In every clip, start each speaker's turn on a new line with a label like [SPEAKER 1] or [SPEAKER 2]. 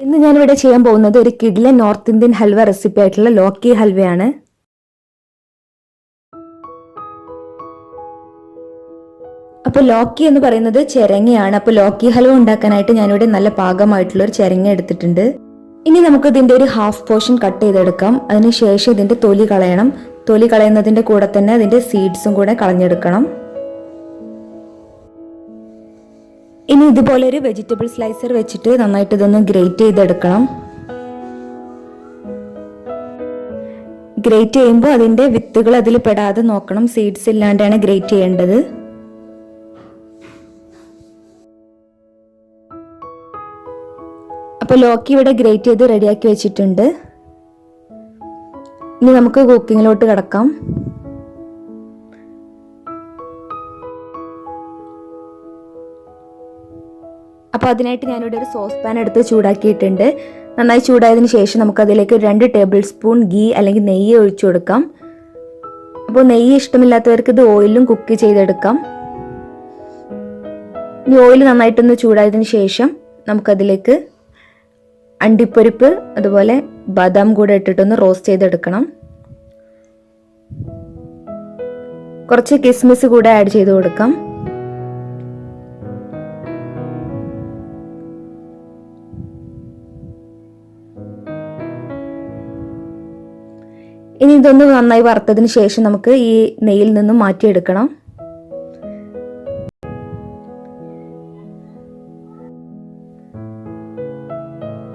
[SPEAKER 1] ഇന്ന് ഞാനിവിടെ ചെയ്യാൻ പോകുന്നത് ഒരു കിഡിലൻ നോർത്ത് ഇന്ത്യൻ ഹൽവ റെസിപ്പി ആയിട്ടുള്ള ലോക്കി ഹൽവയാണ്. അപ്പോൾ ലോക്കി എന്ന് പറയുന്നത് ചിരങ്ങയാണ്. അപ്പോൾ ലോക്കി ഹൽവ ഉണ്ടാക്കാനായിട്ട് ഞാനിവിടെ നല്ല പാകമായിട്ടുള്ള ഒരു ചിരങ്ങ എടുത്തിട്ടുണ്ട്. ഇനി നമുക്ക് ഇതിന്റെ ഒരു ഹാഫ് പോർഷൻ കട്ട് ചെയ്തെടുക്കാം. അതിനുശേഷം ഇതിന്റെ തൊലി കളയണം. തൊലി കളയുന്നതിന്റെ കൂടെ തന്നെ അതിന്റെ സീഡ്സും കൂടെ കളഞ്ഞെടുക്കണം. ഇനി ഇതുപോലെ ഒരു വെജിറ്റബിൾ സ്ലൈസർ വെച്ചിട്ട് നന്നായിട്ട് ഇതൊന്ന് ഗ്രേറ്റ് ചെയ്തെടുക്കണം. ഗ്രേറ്റ് ചെയ്യുമ്പോൾ അതിന്റെ വിത്തുകൾ അതിൽ പെടാതെ നോക്കണം. സീഡ്സ് ഇല്ലാണ്ടാണ് ഗ്രേറ്റ് ചെയ്യേണ്ടത്. അപ്പോൾ ലോക്കി ഇവിടെ ഗ്രേറ്റ് ചെയ്ത് റെഡിയാക്കി വെച്ചിട്ടുണ്ട്. ഇനി നമുക്ക് കുക്കിങ്ങിലോട്ട് കിടക്കാം. അപ്പോൾ അതിനായിട്ട് ഞാനിവിടെ ഒരു സോസ് പാൻ എടുത്ത് ചൂടാക്കിയിട്ടുണ്ട്. നന്നായി ചൂടായതിനു ശേഷം നമുക്ക് അതിലേക്ക് 2 ടേബിൾ സ്പൂൺ ഗീ അല്ലെങ്കിൽ നെയ്യ് ഒഴിച്ചു കൊടുക്കാം. അപ്പോൾ നെയ്യ് ഇഷ്ടമില്ലാത്തവർക്ക് ഇത് ഓയിലും കുക്ക് ചെയ്തെടുക്കാം. ഇനി ഓയിൽ നന്നായിട്ടൊന്ന് ചൂടായതിനു ശേഷം നമുക്കതിലേക്ക് അണ്ടിപ്പരിപ്പ് അതുപോലെ ബദാം കൂടെ ഇട്ടിട്ടൊന്ന് റോസ്റ്റ് ചെയ്തെടുക്കണം. കുറച്ച് കിസ്മിസ് കൂടെ ആഡ് ചെയ്ത് കൊടുക്കാം. ഇനി ഇതൊന്ന് നന്നായി വറുത്തതിന് ശേഷം നമുക്ക് ഈ നെയ്യിൽ നിന്നും മാറ്റിയെടുക്കണം.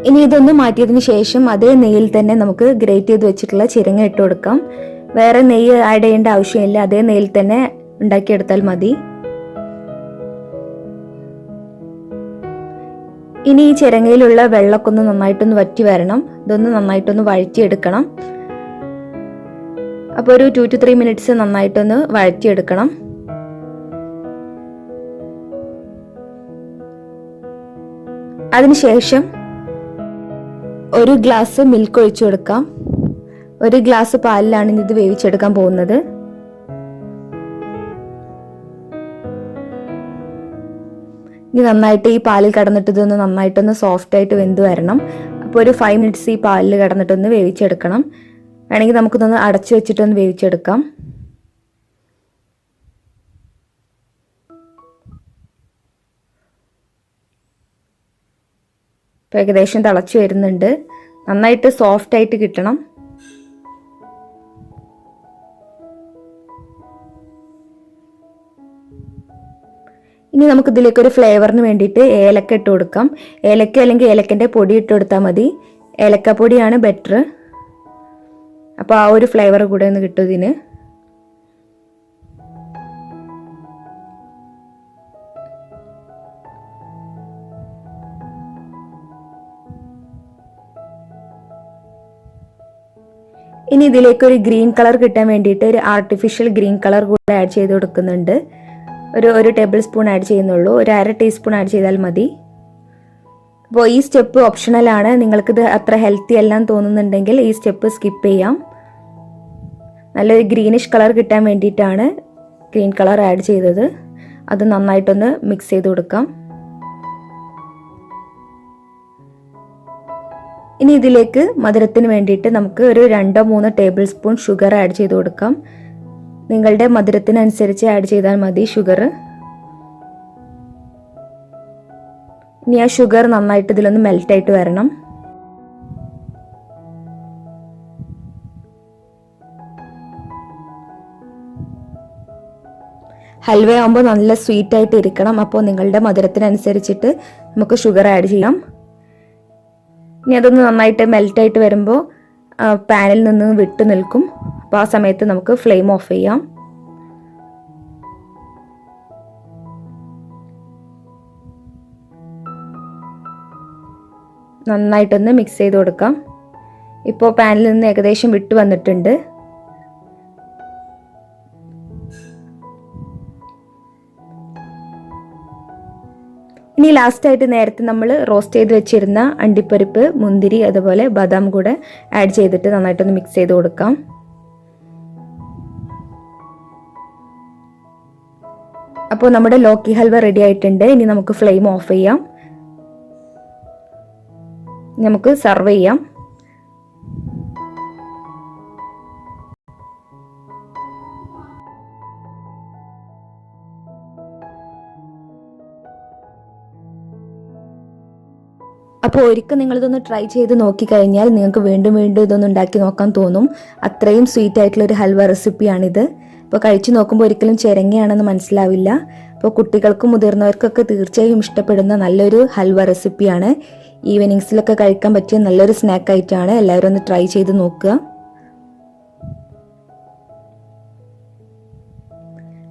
[SPEAKER 1] ഇനി ഇതൊന്ന് മാറ്റിയതിന് ശേഷം അതേ നെയ്യിൽ തന്നെ നമുക്ക് ഗ്രേറ്റ് ചെയ്ത് വെച്ചിട്ടുള്ള ചിരങ്ങ ഇട്ട് കൊടുക്കാം. വേറെ നെയ്യ് ആഡ് ചെയ്യേണ്ട ആവശ്യമില്ല. അതേ നെയ്യിൽ തന്നെ ഉണ്ടാക്കിയെടുത്താൽ മതി. ഇനി ഈ ചിരങ്ങയിലുള്ള വെള്ളമൊക്കെ ഒന്ന് നന്നായിട്ടൊന്ന് വറ്റി വരണം. ഇതൊന്ന് നന്നായിട്ടൊന്ന് വഴറ്റിയെടുക്കണം. അപ്പോൾ ഒരു 2 to 3 മിനിറ്റ്സ് നന്നായിട്ടൊന്ന് വഴറ്റിയെടുക്കണം. അതിനുശേഷം 1 ഗ്ലാസ് മിൽക്ക് ഒഴിച്ചു കൊടുക്കാം. 1 ഗ്ലാസ് പാലിലാണ് ഇത് വേവിച്ചെടുക്കാൻ പോകുന്നത്. ഇനി നന്നായിട്ട് ഈ പാലിൽ കിടന്നിട്ട് ഇതൊന്ന് നന്നായിട്ടൊന്ന് സോഫ്റ്റ് ആയിട്ട് വെന്ത് വരണം. അപ്പോൾ ഒരു 5 മിനിറ്റ്സ് ഈ പാലിൽ കിടന്നിട്ടൊന്ന് വേവിച്ചെടുക്കണം. വേണമെങ്കിൽ നമുക്കിതൊന്ന് അടച്ചു വെച്ചിട്ടൊന്ന് വേവിച്ചെടുക്കാം. ഇപ്പോൾ ഏകദേശം തിളച്ച് വരുന്നുണ്ട്. നന്നായിട്ട് സോഫ്റ്റ് ആയിട്ട് കിട്ടണം. ഇനി നമുക്ക് ഇതിലേക്ക് ഒരു ഫ്ലേവറിന് വേണ്ടിയിട്ട് ഏലക്ക ഇട്ട് കൊടുക്കാം. ഏലക്ക അല്ലെങ്കിൽ ഏലക്കൻ്റെ പൊടി ഇട്ട് കൊടുത്താൽ മതി. ഏലക്കപ്പൊടിയാണ് ബെറ്റർ. അപ്പോൾ ആ ഒരു ഫ്ലേവർ കൂടെ ഒന്ന് കിട്ടും ഇതിന്. ഇനി ഇതിലേക്ക് ഒരു ഗ്രീൻ കളർ കിട്ടാൻ വേണ്ടിയിട്ട് ഒരു ആർട്ടിഫിഷ്യൽ ഗ്രീൻ കളർ കൂടെ ആഡ് ചെയ്ത് കൊടുക്കുന്നുണ്ട്. ഒരു ടേബിൾ സ്പൂൺ ആഡ് ചെയ്യുന്നുള്ളൂ. ഒരു 1/2 ടീസ്പൂൺ ആഡ് ചെയ്താൽ മതി. അപ്പോൾ ഈ സ്റ്റെപ്പ് ഓപ്ഷണലാണ്. നിങ്ങൾക്കിത് അത്ര ഹെൽത്തി എല്ലാം തോന്നുന്നുണ്ടെങ്കിൽ ഈ സ്റ്റെപ്പ് സ്കിപ്പ് ചെയ്യാം. നല്ലൊരു ഗ്രീനിഷ് കളർ കിട്ടാൻ വേണ്ടിയിട്ടാണ് ഗ്രീൻ കളർ ആഡ് ചെയ്തത്. അത് നന്നായിട്ടൊന്ന് മിക്സ് ചെയ്ത് കൊടുക്കാം. ഇനി ഇതിലേക്ക് മധുരത്തിന് വേണ്ടിയിട്ട് നമുക്ക് ഒരു 2-3 ടേബിൾ സ്പൂൺ ഷുഗർ ആഡ് ചെയ്ത് കൊടുക്കാം. നിങ്ങളുടെ മധുരത്തിനനുസരിച്ച് ആഡ് ചെയ്താൽ മതി ഷുഗർ. ഇനി ആ ഷുഗർ നന്നായിട്ട് ഇതിലൊന്ന് മെൽറ്റായിട്ട് വരണം. ഹൽവ ആകുമ്പോൾ നല്ല സ്വീറ്റ് ആയിട്ട് ഇരിക്കണം. അപ്പോൾ നിങ്ങളുടെ മധുരത്തിനനുസരിച്ചിട്ട് നമുക്ക് ഷുഗർ ആഡ് ചെയ്യാം. ഇനി അതൊന്ന് നന്നായിട്ട് മെൽറ്റായിട്ട് വരുമ്പോൾ പാനിൽ നിന്ന് വിട്ട് നിൽക്കും. അപ്പോൾ ആ സമയത്ത് നമുക്ക് ഫ്ലെയിം ഓഫ് ചെയ്യാം. നന്നായിട്ടൊന്ന് മിക്സ് ചെയ്ത് കൊടുക്കാം. ഇപ്പോൾ പാനിൽ നിന്ന് ഏകദേശം വിട്ട് വന്നിട്ടുണ്ട്. ഇനി ലാസ്റ്റായിട്ട് നേരത്തെ നമ്മൾ റോസ്റ്റ് ചെയ്ത് വെച്ചിരുന്ന അണ്ടിപ്പരിപ്പ്, മുന്തിരി അതുപോലെ ബദാം കൂടെ ആഡ് ചെയ്തിട്ട് നന്നായിട്ടൊന്ന് മിക്സ് ചെയ്ത് കൊടുക്കാം. അപ്പോൾ നമ്മുടെ ലോക്കി ഹൽവ റെഡി ആയിട്ടുണ്ട്. ഇനി നമുക്ക് ഫ്ലെയിം ഓഫ് ചെയ്യാം. നമുക്ക് സർവ് ചെയ്യാം. അപ്പോൾ ഒരിക്കൽ നിങ്ങളിതൊന്ന് ട്രൈ ചെയ്ത് നോക്കിക്കഴിഞ്ഞാൽ നിങ്ങൾക്ക് വീണ്ടും വീണ്ടും ഇതൊന്ന് ഉണ്ടാക്കി നോക്കാൻ തോന്നും. അത്രയും സ്വീറ്റ് ആയിട്ടുള്ളൊരു ഹൽവ റെസിപ്പിയാണിത്. അപ്പോൾ കഴിച്ചു നോക്കുമ്പോൾ ഒരിക്കലും ചിരങ്ങയാണെന്ന് മനസ്സിലാവില്ല. അപ്പോൾ കുട്ടികൾക്കും മുതിർന്നവർക്കൊക്കെ തീർച്ചയായും ഇഷ്ടപ്പെടുന്ന നല്ലൊരു ഹൽവ റെസിപ്പിയാണ്. ഈവനിങ്സിലൊക്കെ കഴിക്കാൻ പറ്റിയ നല്ലൊരു സ്നാക്ക് ആയിട്ടാണ്. എല്ലാവരും ഒന്ന് ട്രൈ ചെയ്ത് നോക്കുക.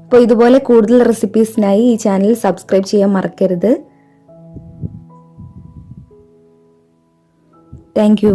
[SPEAKER 1] അപ്പോൾ ഇതുപോലെ കൂടുതൽ റെസിപ്പീസിനായി ഈ ചാനൽ സബ്സ്ക്രൈബ് ചെയ്യാൻ മറക്കരുത്. Thank you.